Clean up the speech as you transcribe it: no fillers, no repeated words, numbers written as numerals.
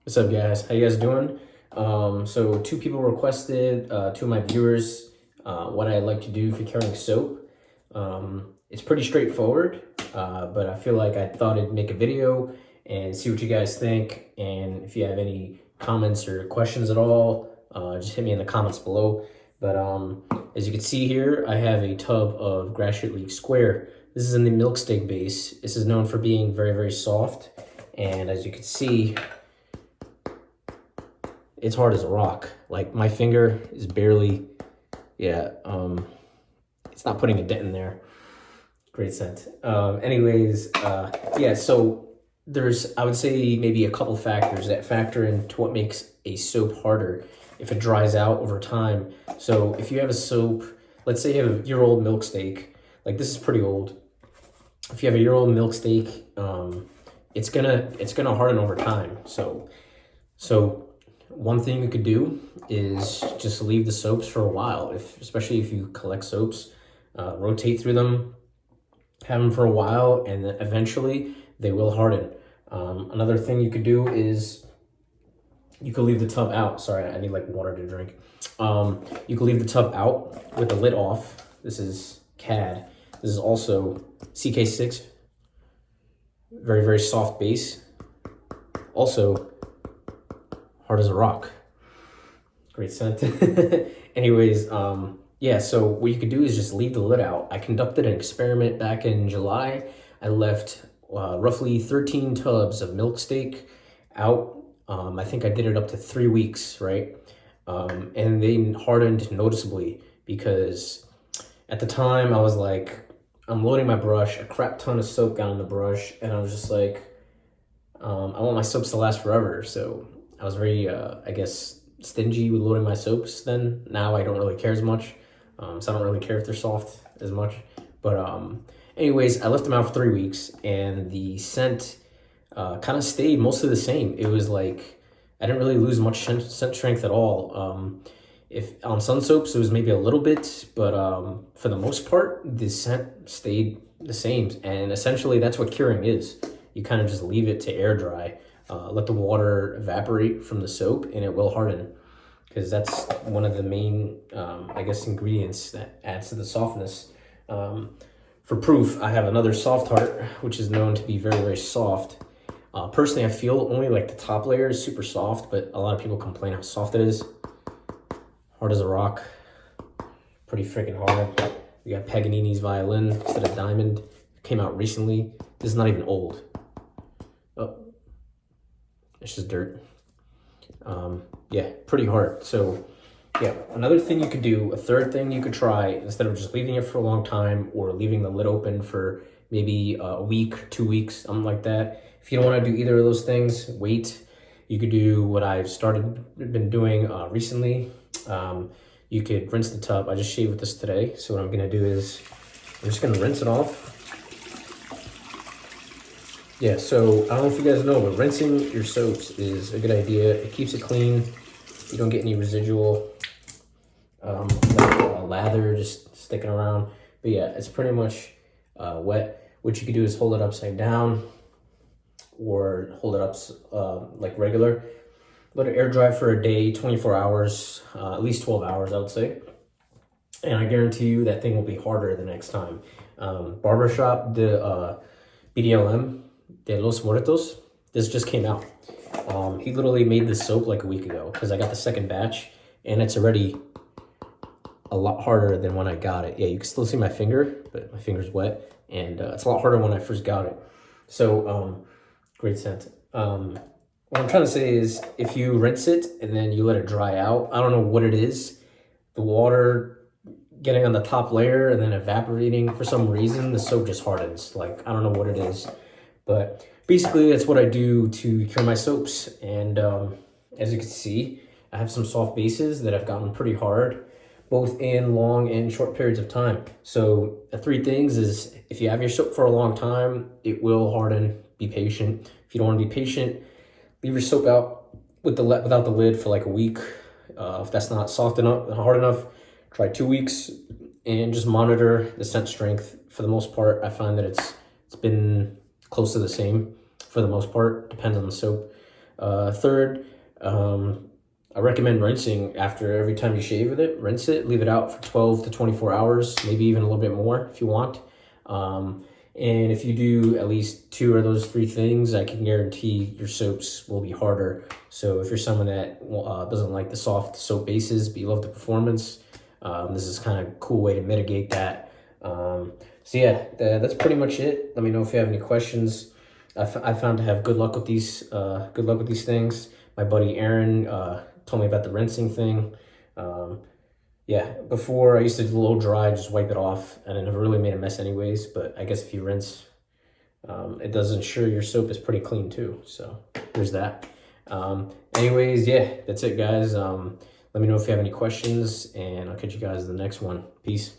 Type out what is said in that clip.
What's up, guys? How you guys doing? So two people requested, two of my viewers, what I like to do for carrying soap. It's pretty straightforward, but I feel like I thought I'd make a video and see what you guys think. And if you have any comments or questions at all, just hit me in the comments below. But as you can see here, I have a tub of Grass Shit League Square. This is in the milk steak base. This is known for being very, very soft. And as you can see, it's hard as a rock. Like, my finger is barely, it's not putting a dent in there. Great scent. So there's, I would say, maybe a couple factors that factor into what makes a soap harder if it dries out over time. So if you have a soap, let's say you have a year-old milk steak, like this is pretty old. If you have a year-old milk steak, it's gonna harden over time. So one thing you could do is just leave the soaps for a while, especially if you collect soaps, rotate through them, have them for a while, and then eventually they will harden. Another thing you could do is you could leave the tub out. Sorry, I need like water to drink. You could leave the tub out with the lid off. This is CAD. This is also CK6. Very, very soft base. Also hard as a rock. Great scent. Anyways, so what you could do is just leave the lid out. I conducted an experiment back in July. I left roughly 13 tubs of milk steak out. I think I did it up to 3 weeks, right? And they hardened noticeably because at the time I was like, I'm loading my brush, a crap ton of soap got on the brush, and I was just like, I want my soaps to last forever. So I was very, I guess, stingy with loading my soaps then. Now I don't really care as much. So I don't really care if they're soft as much. But anyways, I left them out for 3 weeks, and the scent kind of stayed mostly the same. It was like, I didn't really lose much scent strength at all. If on some soaps, it was maybe a little bit, but for the most part, the scent stayed the same. And essentially, that's what curing is. You kind of just leave it to air dry. Let the water evaporate from the soap, and it will harden, because that's one of the main, ingredients that adds to the softness. For proof, I have another Soft Heart, which is known to be very, very soft. Personally, I feel only like the top layer is super soft, but a lot of people complain how soft it is. Hard as a rock. Pretty freaking hard. We got Paganini's Violin instead of Diamond. It came out recently. This is not even old. Oh, it's just dirt. Pretty hard. So yeah, another thing you could do, a third thing you could try, instead of just leaving it for a long time or leaving the lid open for maybe a week, 2 weeks, something like that. If you don't want to do either of those things, wait. You could do what I've been doing recently. You could rinse the tub. I just shaved with this today. So what I'm gonna do is I'm just gonna rinse it off. Yeah, so I don't know if you guys know, but rinsing your soaps is a good idea. It keeps it clean. You don't get any residual lather just sticking around. But yeah, it's pretty much wet. What you could do is hold it upside down or hold it up like regular. Let it air dry for a day, 24 hours, at least 12 hours, I would say. And I guarantee you that thing will be harder the next time. Barbershop, the BDLM, De Los Muertos, this just came out. He literally made this soap like a week ago because I got the second batch, and it's already a lot harder than when I got it. Yeah, you can still see my finger, but my finger's wet, and it's a lot harder when I first got it. So, great scent. What I'm trying to say is, if you rinse it and then you let it dry out, I don't know what it is, the water getting on the top layer and then evaporating, for some reason, the soap just hardens. Like, I don't know what it is. But basically, that's what I do to cure my soaps. And as you can see, I have some soft bases that have gotten pretty hard, both in long and short periods of time. So the 3 things is, if you have your soap for a long time, it will harden. Be patient. If you don't want to be patient, leave your soap out without the lid for like a week. If that's not soft enough, hard enough, try 2 weeks and just monitor the scent strength. For the most part, I find that it's been close to the same for the most part. Depends on the soap. Third, I recommend rinsing after every time you shave with it. Rinse it, leave it out for 12 to 24 hours, maybe even a little bit more if you want. And if you do at least 2 of those 3 things, I can guarantee your soaps will be harder. So if you're someone that doesn't like the soft soap bases, but you love the performance, this is kind of a cool way to mitigate that. So yeah, that's pretty much it. Let me know if you have any questions. I found to have good luck with these things. My buddy Aaron told me about the rinsing thing. Yeah, before I used to do a little dry, just wipe it off, and it never really made a mess anyways. But I guess if you rinse, it does ensure your soap is pretty clean too. So there's that. Anyways, yeah, that's it, guys. Let me know if you have any questions, and I'll catch you guys in the next one. Peace.